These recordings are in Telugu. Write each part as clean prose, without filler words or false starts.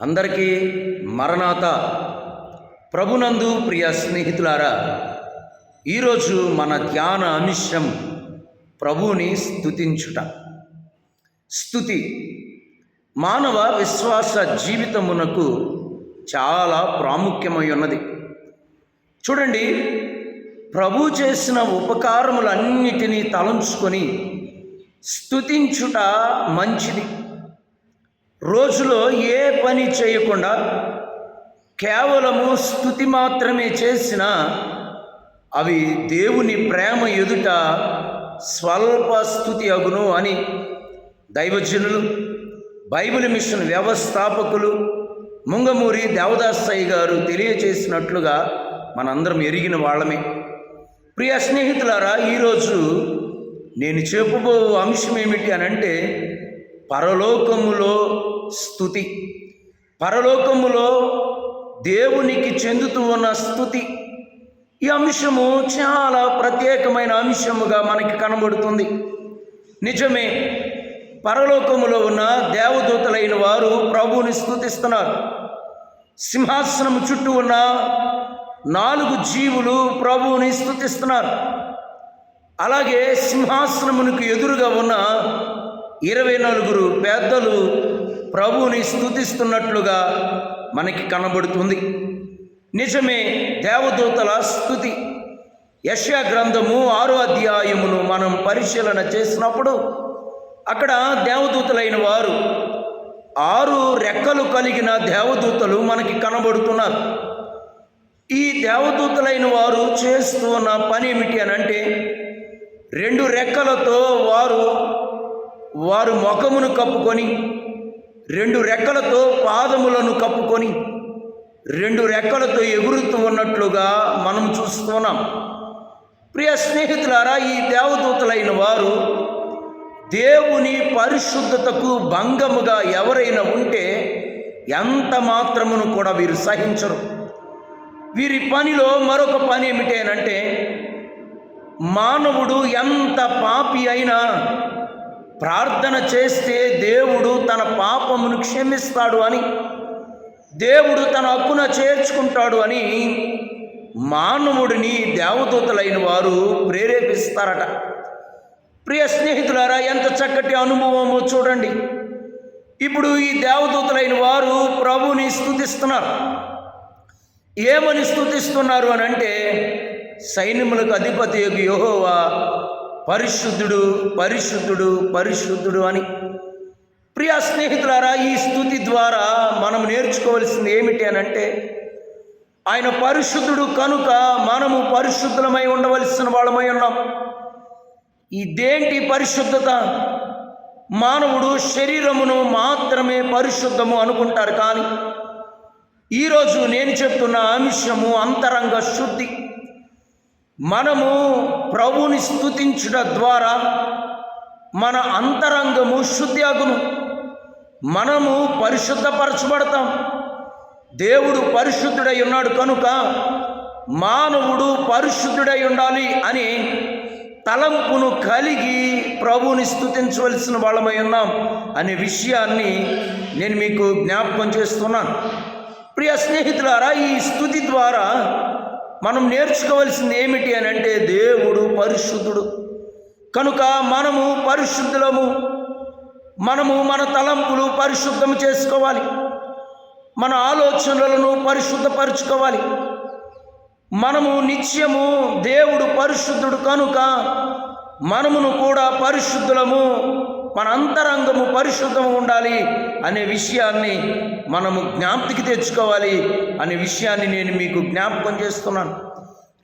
అందరికీ మరణాత. ప్రభునందు ప్రియ స్నేహితులారా, ఈరోజు మన ధ్యాన అంశం ప్రభువుని స్తుతించుట. స్తుతి మానవ విశ్వాస జీవితమునకు చాలా ప్రాముఖ్యమై ఉన్నది. చూడండి, ప్రభు చేసిన ఉపకారములన్నిటినీ తలంచుకొని స్తుతించుట మంచిది. రోజులో ఏ పని చేయకుండా కేవలము స్తుతి మాత్రమే చేసినా అవి దేవుని ప్రేమ ఎదుట స్వల్ప స్తుతి అగును అని దైవజనులు, బైబిల్ మిషన్ వ్యవస్థాపకులు ముంగమూరి దేవదాసయ్య గారు తెలియచేసినట్లుగా మనందరం ఎరిగిన వాళ్ళమే. ప్రియ స్నేహితులారా, ఈరోజు నేను చెప్పబో అంశం ఏమిటి అనంటే పరలోకములో స్తుతి. పరలోకములో దేవునికి చెందుతూ ఉన్న స్తుతి. ఈ అంశము చాలా ప్రత్యేకమైన అంశముగా మనకి కనబడుతుంది. నిజమే, పరలోకములో ఉన్న దేవదూతలైన వారు ప్రభువుని స్తుతిస్తున్నారు. సింహాసనము చుట్టూ ఉన్న 4 జీవులు ప్రభువుని స్తుతిస్తున్నారు. అలాగే సింహాసనమునకు ఎదురుగా ఉన్న 24 పెద్దలు ప్రభువుని స్తుతిస్తున్నట్లుగా మనకి కనబడుతుంది. నిజమే, దేవదూతల స్తుతి. యెషయా గ్రంథము 6వ అధ్యాయమును మనం పరిశీలన చేసినప్పుడు అక్కడ దేవదూతలైన వారు 6 రెక్కలు కలిగిన దేవదూతలు మనకి కనబడుతున్నారు. ఈ దేవదూతలైన వారు చేస్తూ ఉన్న పని ఏమిటి అనంటే 2 రెక్కలతో వారు ముఖమును కప్పుకొని, 2 రెక్కలతో పాదములను కప్పుకొని, 2 రెక్కలతో ఎగురుతూ ఉన్నట్లుగా మనం చూస్తున్నాం. ప్రియ స్నేహితులారా, ఈ దేవదూతలైన వారు దేవుని పరిశుద్ధతకు భంగముగా ఎవరైనా ఉంటే ఎంత మాత్రమును కూడా వీరు సహించరు. వీరి పనిలో మరొక పని ఏమిటి అనంటే మానవుడు ఎంత పాపి అయినా ప్రార్థన చేస్తే దేవుడు తన పాపమును క్షమిస్తాడు అని, దేవుడు తన హక్కున చేర్చుకుంటాడు అని మానవుడిని దేవదూతలైన వారు ప్రేరేపిస్తారట. ప్రియ స్నేహితులారా, ఎంత చక్కటి అనుభవమో చూడండి. ఇప్పుడు ఈ దేవదూతలైన వారు ప్రభువుని స్తుతిస్తున్నారు. ఏమని స్తుతిస్తున్నారు అని అంటే సైన్యములకు అధిపతి యెహోవా పరిశుద్ధుడు, పరిశుద్ధుడు, పరిశుద్ధుడు అని. ప్రియ స్నేహితులారా, ఈ స్తుతి ద్వారా మనం నేర్చుకోవాల్సింది ఏమిటి అనంటే ఆయన పరిశుద్ధుడు కనుక మనము పరిశుద్ధులమై ఉండవలసిన వాళ్ళమై ఉన్నాం. ఇదేంటి పరిశుద్ధత? మానవుడు శరీరమును మాత్రమే పరిశుద్ధము అనుకుంటారు, కానీ ఈరోజు నేను చెప్తున్న అంశము అంతరంగ శుద్ధి. మనము ప్రభువుని స్తుతించుట ద్వారా మన అంతరంగము శుద్ధి అగును. మనము పరిశుద్ధపరచబడతాం. దేవుడు పరిశుద్ధుడై ఉన్నాడు కనుక మానవుడు పరిశుద్ధుడై ఉండాలి అని తలంపును కలిగి ప్రభువుని స్తుతించవలసిన వాళ్ళమై ఉన్నాం అనే విషయాన్ని నేను మీకు జ్ఞాపకం చేస్తున్నాను. ప్రియ స్నేహితులారా, ఈ స్తుతి ద్వారా మనం నేర్చుకోవాల్సింది ఏమిటి అని అంటే దేవుడు పరిశుద్ధుడు కనుక మనము పరిశుద్ధులము. మనము మన తలంపులు పరిశుద్ధం చేసుకోవాలి, మన ఆలోచనలను పరిశుద్ధపరచుకోవాలి. మనము నిత్యము దేవుడు పరిశుద్ధుడు కనుక మనమును కూడా పరిశుద్ధులము, మన అంతరంగము పరిశుద్ధము ఉండాలి అనే విషయాన్ని మనము జ్ఞాపతికి తెచ్చుకోవాలి అనే విషయాన్ని నేను మీకు జ్ఞాపకం చేస్తున్నాను.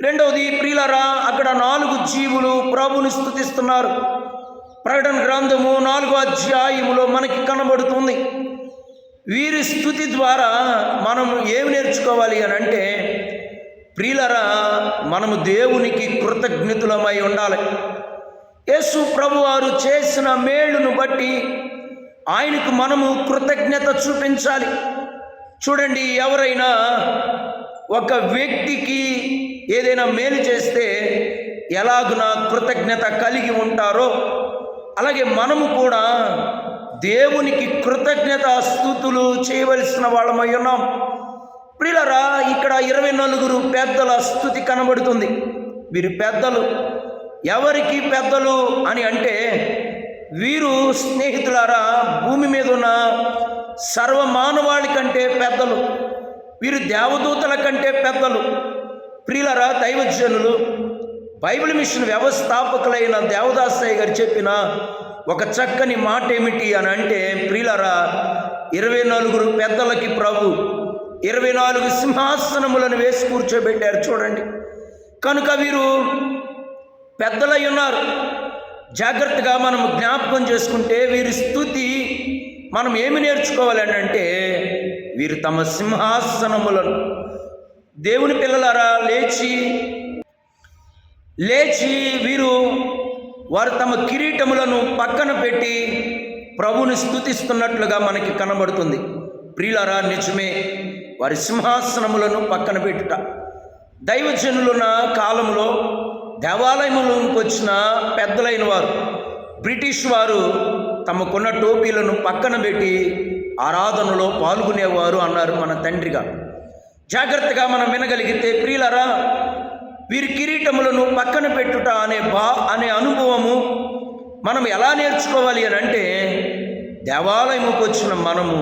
రెండవది, ప్రియులారా, అక్కడ 4 జీవులు ప్రభువుని స్తుతిస్తున్నారు. ప్రకటన గ్రంథము 4వ అధ్యాయములో మనకి కనబడుతుంది. వీరి స్తుతి ద్వారా మనం ఏమి నేర్చుకోవాలి అని అంటే ప్రియులారా, మనము దేవునికి కృతజ్ఞతులమై ఉండాలి. యేసు ప్రభువారు చేసిన మేలును బట్టి ఆయనకు మనము కృతజ్ఞత చూపించాలి. చూడండి, ఎవరైనా ఒక వ్యక్తికి ఏదైనా మేలు చేస్తే ఎలాగున కృతజ్ఞత కలిగి ఉంటారో అలాగే మనము కూడా దేవునికి కృతజ్ఞత స్తుతులు చేయవలసిన వాళ్ళమై ఉన్నాం. ప్రియులారా, ఇక్కడ 24 పెద్దల స్తుతి కనబడుతుంది. వీరు పెద్దలు. ఎవరికి పెద్దలు అని అంటే, వీరు స్నేహితులారా భూమి మీద ఉన్న సర్వమానవాళి కంటే పెద్దలు. వీరు దేవదూతల కంటే పెద్దలు. ప్రియులారా, దైవజనులు, బైబిల్ మిషన్ వ్యవస్థాపకులైన దేవదాసయ్య గారు చెప్పిన ఒక చక్కని మాట ఏమిటి అని అంటే, ప్రియులారా, 24 పెద్దలకి ప్రభు 24 సింహాసనములను వేసి కూర్చోబెట్టారు. చూడండి, కనుక వీరు పెద్దలై ఉన్నారు. జాగ్రత్తగా మనం జ్ఞాపకం చేసుకుంటే వీరి స్థుతి మనం ఏమి నేర్చుకోవాలి అంటే, వీరు తమ సింహాసనములను, దేవుని పిల్లలారా, లేచి వారు తమ కిరీటములను పక్కన పెట్టి ప్రభుని స్తుతిస్తున్నట్లుగా మనకి కనబడుతుంది. ప్రియులారా, నిజమే, వారి సింహాసనములను పక్కన పెట్టుట. దైవజనులున్న కాలంలో దేవాలయములోకి వచ్చిన పెద్దలైన వారు, బ్రిటిష్ వారు తమకున్న టోపీలను పక్కన పెట్టి ఆరాధనలో పాల్గొనేవారు అన్నారు మన తండ్రిగా. జాగ్రత్తగా మనం వినగలిగితే ప్రియులారా, వీరి కిరీటములను పక్కన పెట్టుట అనే అనుభవము మనం ఎలా నేర్చుకోవాలి అని అంటే, దేవాలయముకు వచ్చిన మనము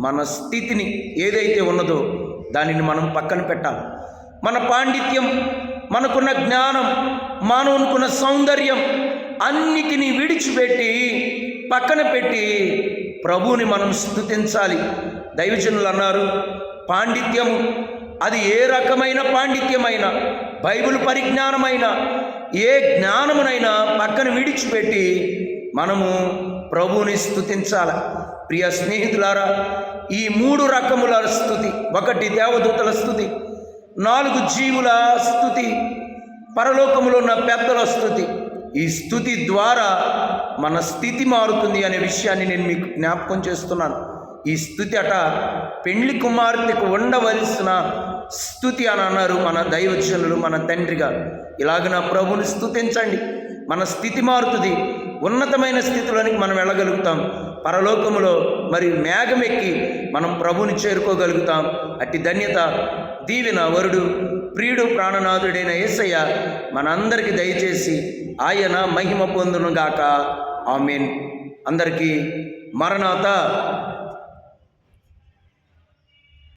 మన స్థితిని ఏదైతే ఉన్నదో దానిని మనం పక్కన పెట్టాలి. మన పాండిత్యం, మనకున్న జ్ఞానం, మానవునికున్న సౌందర్యం అన్నిటినీ విడిచిపెట్టి పక్కన పెట్టి ప్రభువుని మనం స్తుతించాలి. దైవజనులు అన్నారు, పాండిత్యము అది ఏ రకమైన పాండిత్యమైనా, బైబిల్ పరిజ్ఞానమైనా, ఏ జ్ఞానమునైనా పక్కన విడిచిపెట్టి మనము ప్రభువుని స్తుతించాలి. ప్రియ స్నేహితులారా, ఈ 3 రకముల స్తుతి, 1 దేవదూతల స్తుతి, 4 జీవుల స్తుతి, పరలోకములో ఉన్న పెద్దల స్తుతి. ఈ స్తుతి ద్వారా మన స్థితి మారుతుంది అనే విషయాన్ని నేను మీకు జ్ఞాపకం చేస్తున్నాను. ఈ స్తుతి పెండ్లి కుమార్తెకు ఉండవలసిన స్తుతి అని అన్నారు మన దైవజనులు, మన తండ్రిగా. ఇలాగ ప్రభుని స్తుతించండి, మన స్థితి మారుతుంది. ఉన్నతమైన స్థితిలోనికి మనం వెళ్ళగలుగుతాం. పరలోకములో మరి మేఘమెక్కి మనం ప్రభుని చేరుకోగలుగుతాం. అట్టి ధన్యత, దీవెన వరుడు, ప్రియుడు, ప్రాణనాథుడైన యేసయ్య మనందరికీ దయచేసి ఆయన మహిమ పొందునుగాక. ఆమేన్. అందరికీ మరణాత.